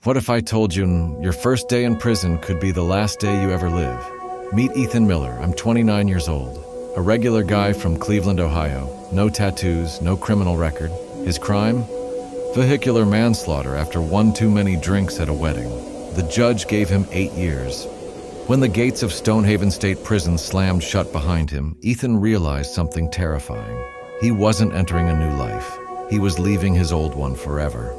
What if I told you your first day in prison could be the last day you ever live? Meet Ethan Miller. I'm 29 years old. A regular guy from Cleveland, Ohio. No tattoos, no criminal record. His crime? Vehicular manslaughter after one too many drinks at a wedding. The judge gave him 8 years. When the gates of Stonehaven State Prison slammed shut behind him, Ethan realized something terrifying. He wasn't entering a new life. He was leaving his old one forever.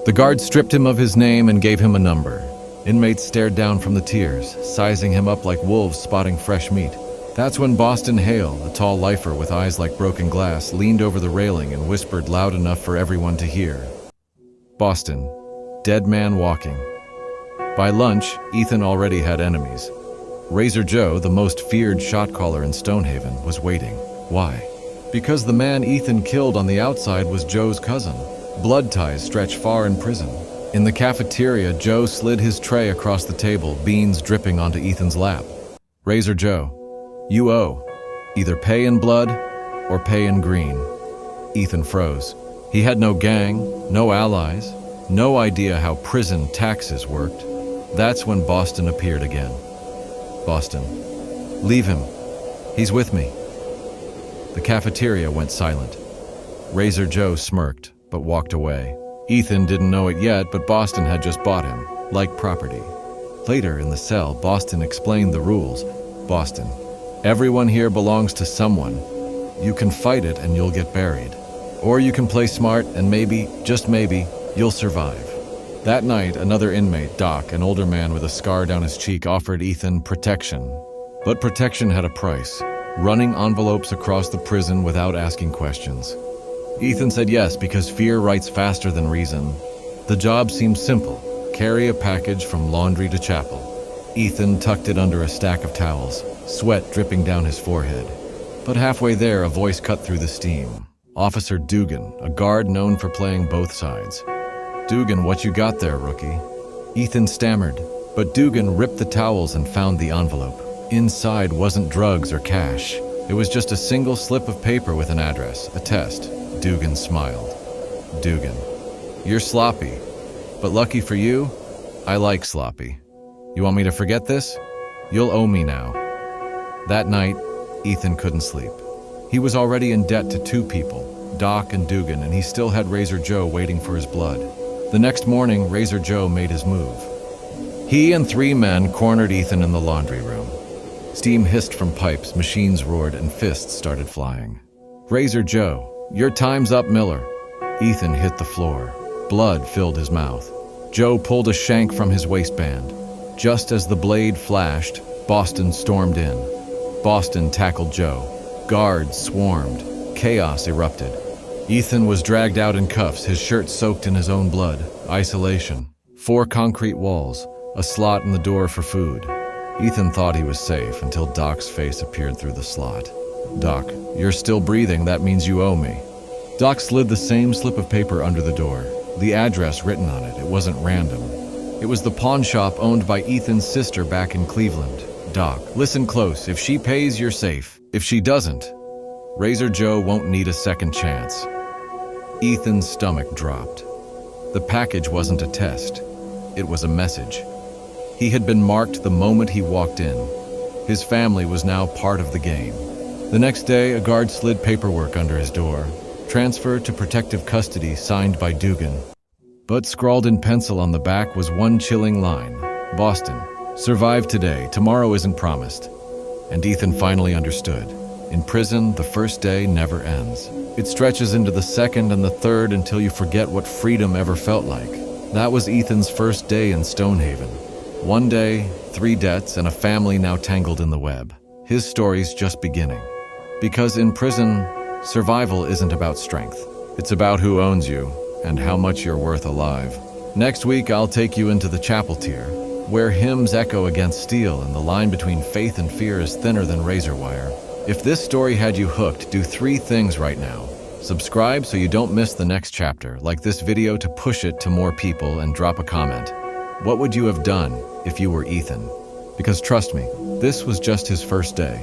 The guard stripped him of his name and gave him a number. Inmates stared down from the tiers, sizing him up like wolves spotting fresh meat. That's when Boston Hale, a tall lifer with eyes like broken glass, leaned over the railing and whispered loud enough for everyone to hear. Boston, dead man walking. By lunch, Ethan already had enemies. Razor Joe, the most feared shot caller in Stonehaven, was waiting. Why? Because the man Ethan killed on the outside was Joe's cousin. Blood ties stretch far in prison. In the cafeteria, Joe slid his tray across the table, beans dripping onto Ethan's lap. Razor Joe, you owe. Either pay in blood or pay in green. Ethan froze. He had no gang, no allies, no idea how prison taxes worked. That's when Boston appeared again. Boston, leave him. He's with me. The cafeteria went silent. Razor Joe smirked, but walked away. Ethan didn't know it yet, but Boston had just bought him, like property. Later in the cell, Boston explained the rules. Boston, everyone here belongs to someone. You can fight it and you'll get buried. Or you can play smart and maybe, just maybe, you'll survive. That night, another inmate, Doc, an older man with a scar down his cheek, offered Ethan protection. But protection had a price. Running envelopes across the prison without asking questions. Ethan said yes because fear writes faster than reason. The job seemed simple. Carry a package from laundry to chapel. Ethan tucked it under a stack of towels, sweat dripping down his forehead. But halfway there, a voice cut through the steam. Officer Dugan, a guard known for playing both sides. Dugan, what you got there, rookie? Ethan stammered, but Dugan ripped the towels and found the envelope. Inside wasn't drugs or cash. It was just a single slip of paper with an address, a test. Dugan smiled. Dugan, you're sloppy, but lucky for you, I like sloppy. You want me to forget this? You'll owe me now. That night, Ethan couldn't sleep. He was already in debt to 2 people, Doc and Dugan, and he still had Razor Joe waiting for his blood. The next morning, Razor Joe made his move. He and 3 men cornered Ethan in the laundry room. Steam hissed from pipes, machines roared, and fists started flying. Razor Joe, your time's up, Miller. Ethan hit the floor. Blood filled his mouth. Joe pulled a shank from his waistband. Just as the blade flashed, Boston stormed in. Boston tackled Joe. Guards swarmed. Chaos erupted. Ethan was dragged out in cuffs, his shirt soaked in his own blood. Isolation. 4 concrete walls. A slot in the door for food. Ethan thought he was safe until Doc's face appeared through the slot. Doc, you're still breathing, that means you owe me. Doc slid the same slip of paper under the door. The address written on it wasn't random. It was the pawn shop owned by Ethan's sister back in Cleveland. Doc, listen close. If she pays, you're safe. If she doesn't, Razor Joe won't need a second chance. Ethan's stomach dropped. The package wasn't a test. It was a message. He had been marked the moment he walked in. His family was now part of the game. The next day, a guard slid paperwork under his door. Transfer to protective custody signed by Dugan. But scrawled in pencil on the back was one chilling line. Boston, survive today, tomorrow isn't promised. And Ethan finally understood. In prison, the first day never ends. It stretches into the second and the third until you forget what freedom ever felt like. That was Ethan's first day in Stonehaven. 1 day, 3 debts, and a family now tangled in the web. His story's just beginning. Because in prison, survival isn't about strength. It's about who owns you and how much you're worth alive. Next week, I'll take you into the chapel tier, where hymns echo against steel and the line between faith and fear is thinner than razor wire. If this story had you hooked, do 3 things right now. Subscribe so you don't miss the next chapter, like this video to push it to more people, and drop a comment. What would you have done if you were Ethan? Because trust me, this was just his first day.